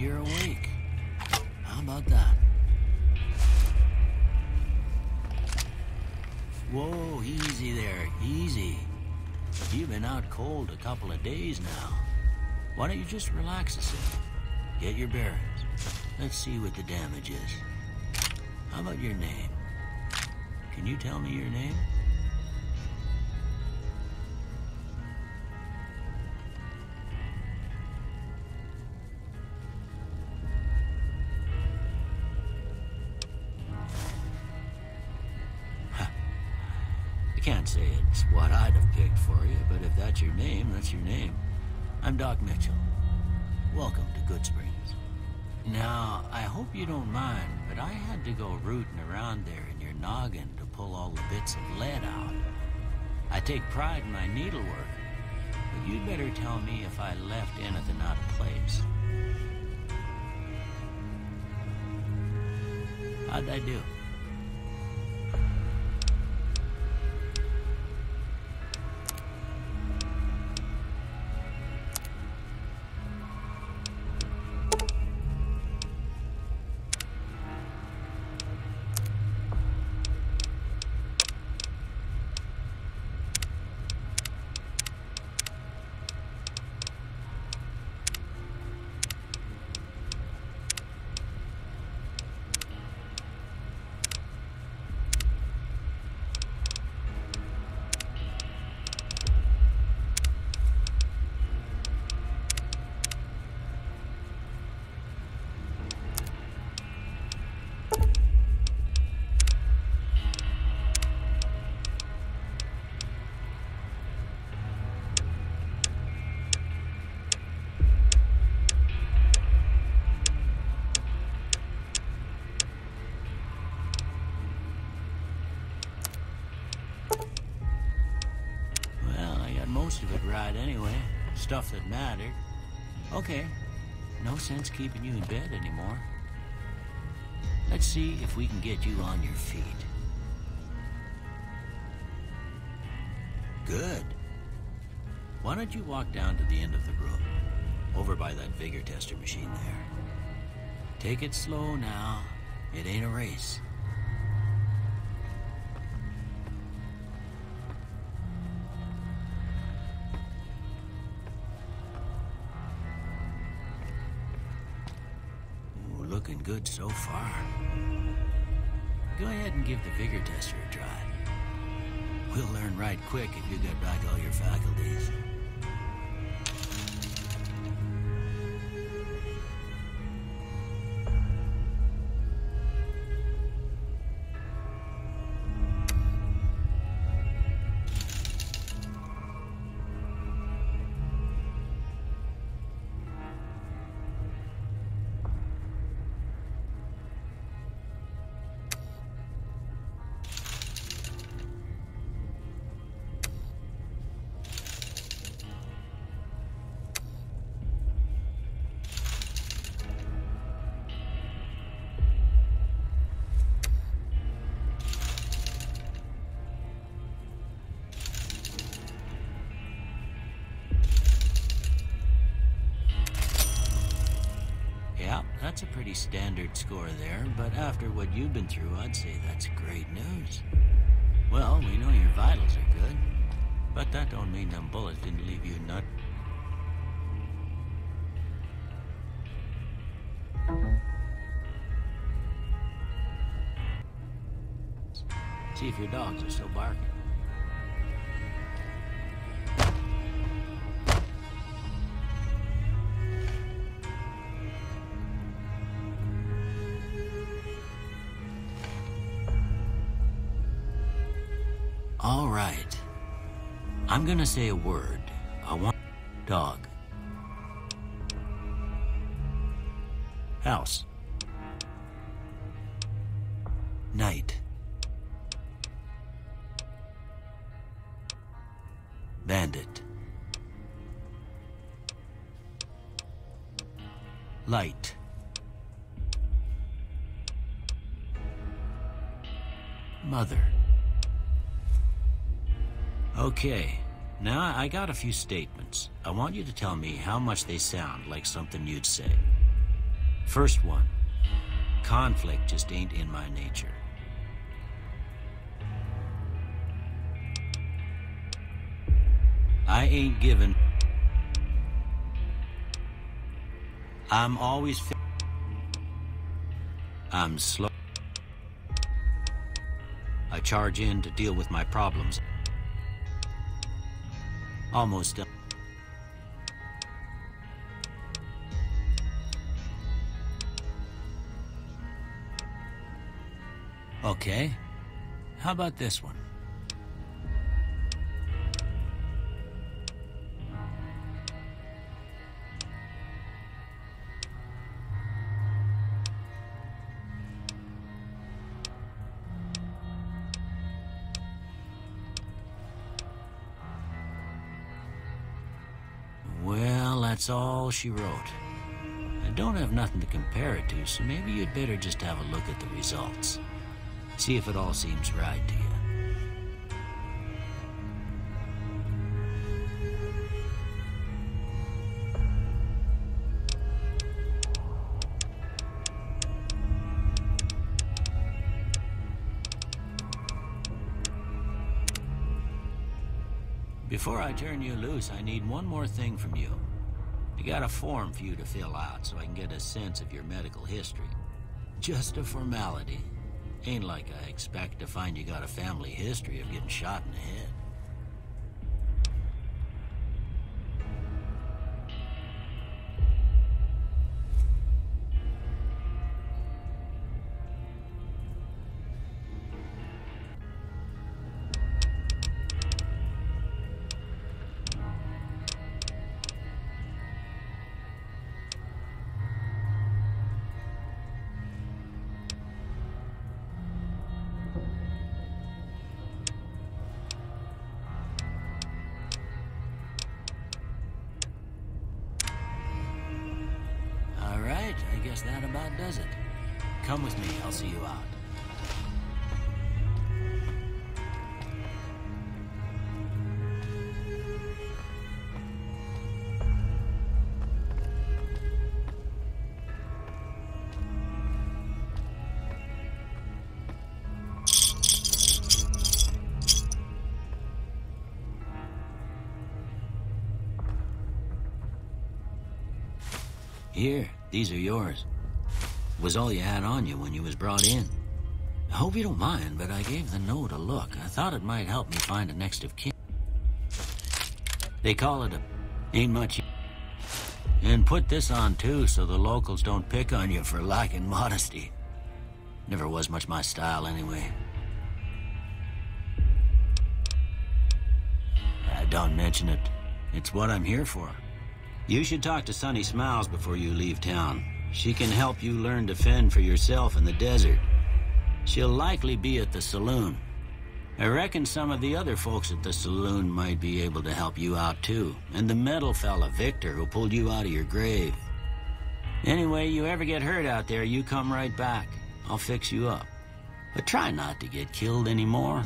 you're awake. How about that? Whoa, easy there, easy. You've been out cold a couple of days now. Why don't you just relax a second? Get your bearings. Let's see what the damage is. How about your name? Can you tell me your name? I can't say it's what I'd have picked for you, but if that's your name, that's your name. I'm Doc Mitchell. Welcome to Goodsprings. Now, I hope you don't mind, but I had to go rooting around there in your noggin to pull all the bits of lead out. I take pride in my needlework, but you'd better tell me if I left anything out of place. How'd I do? Most of it right anyway. Stuff that mattered. Okay. No sense keeping you in bed anymore. Let's see if we can get you on your feet. Good. Why don't you walk down to the end of the room, over by that vigor tester machine there. Take it slow now. It ain't a race. Looking good so far. Go ahead and give the vigor tester a try. We'll learn right quick if you get back all your faculties. That's a pretty standard score there, but after what you've been through, I'd say that's great news. Well, we know your vitals are good, but that don't mean them bullets didn't leave you nut. See if your dogs are still barking. All right. I'm gonna say a word. I want dog. House. Night. Bandit. Light. Mother. Okay, now I got a few statements. I want you to tell me how much they sound like something you'd say. First one, conflict just ain't in my nature. I ain't given. I'm always I'm slow. I charge in to deal with my problems. Almost done. Okay. How about this one? Well, that's all she wrote. I don't have nothing to compare it to, so maybe you'd better just have a look at the results. See if it all seems right to you. Before I turn you loose, I need one more thing from you. I got a form for you to fill out so I can get a sense of your medical history. Just a formality. Ain't like I expect to find you got a family history of getting shot in the head. I guess that about does it. Come with me, I'll see you out. Here, these are yours. Was all you had on you when you was brought in. I hope you don't mind, but I gave the note a look. I thought it might help me find a next of kin. They call it a... ain't much... And put this on, too, so the locals don't pick on you for lacking modesty. Never was much my style, anyway. Don't mention it. It's what I'm here for. You should talk to Sunny Smiles before you leave town. She can help you learn to fend for yourself in the desert. She'll likely be at the saloon. I reckon some of the other folks at the saloon might be able to help you out too. And the metal fella, Victor, who pulled you out of your grave. Anyway, you ever get hurt out there, you come right back. I'll fix you up. But try not to get killed anymore.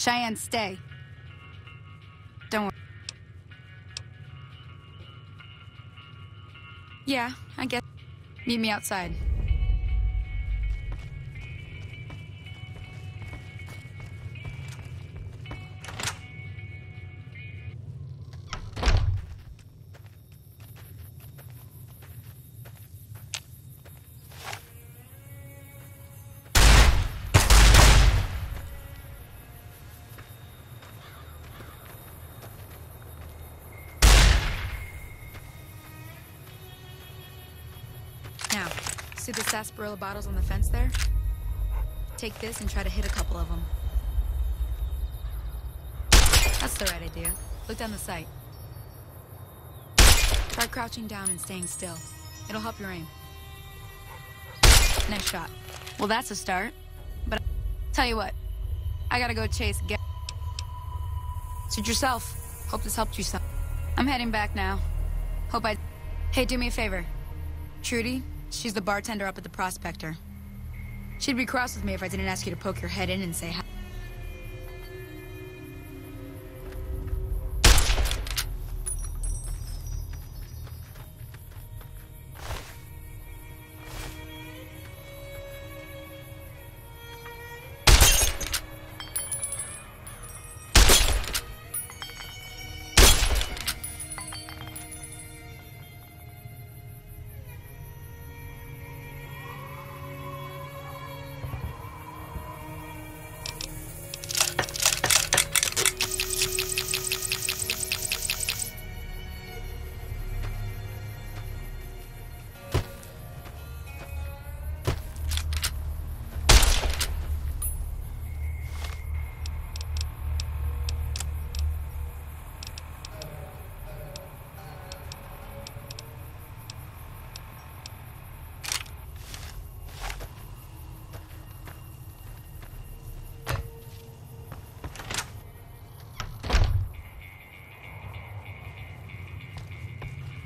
Cheyenne, stay. Don't worry. Yeah, I guess. Meet me outside. Now, see the sarsaparilla bottles on the fence there? Take this and try to hit a couple of them. That's the right idea. Look down the sight. Try crouching down and staying still. It'll help your aim. Nice shot. Well, that's a start. But tell you what, I gotta go chase Suit yourself. Hope this helped you some. I'm heading back now. Hey, do me a favor. Trudy, she's the bartender up at the Prospector. She'd be cross with me if I didn't ask you to poke your head in and say hi.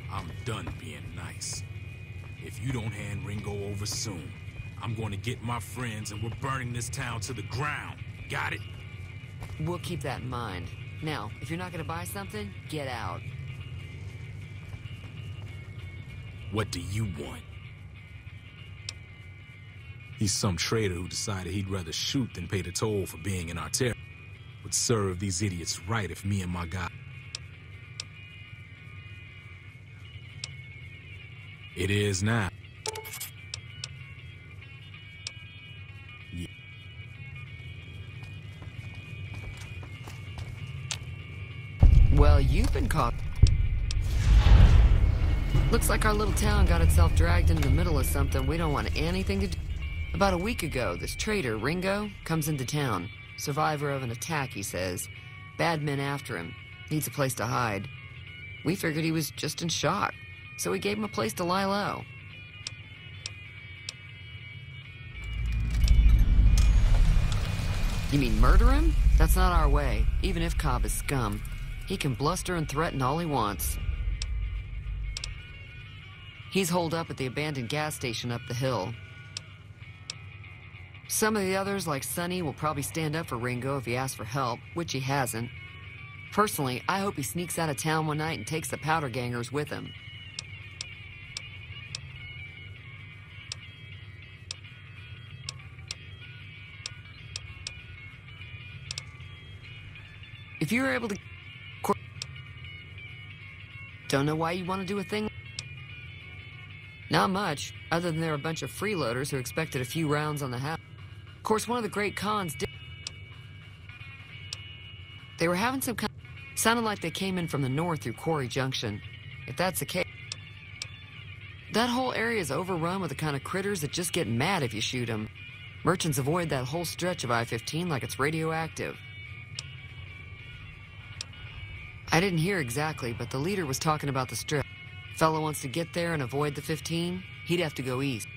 I'm done being nice. If you don't hand Ringo over soon, I'm going to get my friends and we're burning this town to the ground. Got it? We'll keep that in mind. Now, if you're not going to buy something, get out. What do you want? He's some traitor who decided he'd rather shoot than pay the toll for being in our territory. Would serve these idiots right if me and my guy... It is now. Yeah. Well, you've been caught. Looks like our little town got itself dragged into the middle of something we don't want anything to do. About a week ago, this traitor, Ringo, comes into town. Survivor of an attack, he says. Bad men after him. Needs a place to hide. We figured he was just in shock, so we gave him a place to lie low. You mean murder him? That's not our way, even if Cobb is scum. He can bluster and threaten all he wants. He's holed up at the abandoned gas station up the hill. Some of the others, like Sonny, will probably stand up for Ringo if he asks for help, which he hasn't. Personally, I hope he sneaks out of town one night and takes the powder gangers with him. If you were able to... Don't know why you want to do a thing... Not much, other than they're a bunch of freeloaders who expected a few rounds on the house. Of course, one of the great cons did... They were having some kind... Sounded like they came in from the north through Quarry Junction. If that's the case... That whole area is overrun with the kind of critters that just get mad if you shoot them. Merchants avoid that whole stretch of I-15 like it's radioactive. I didn't hear exactly, but the leader was talking about the strip. Fellow wants to get there and avoid the 15, he'd have to go east.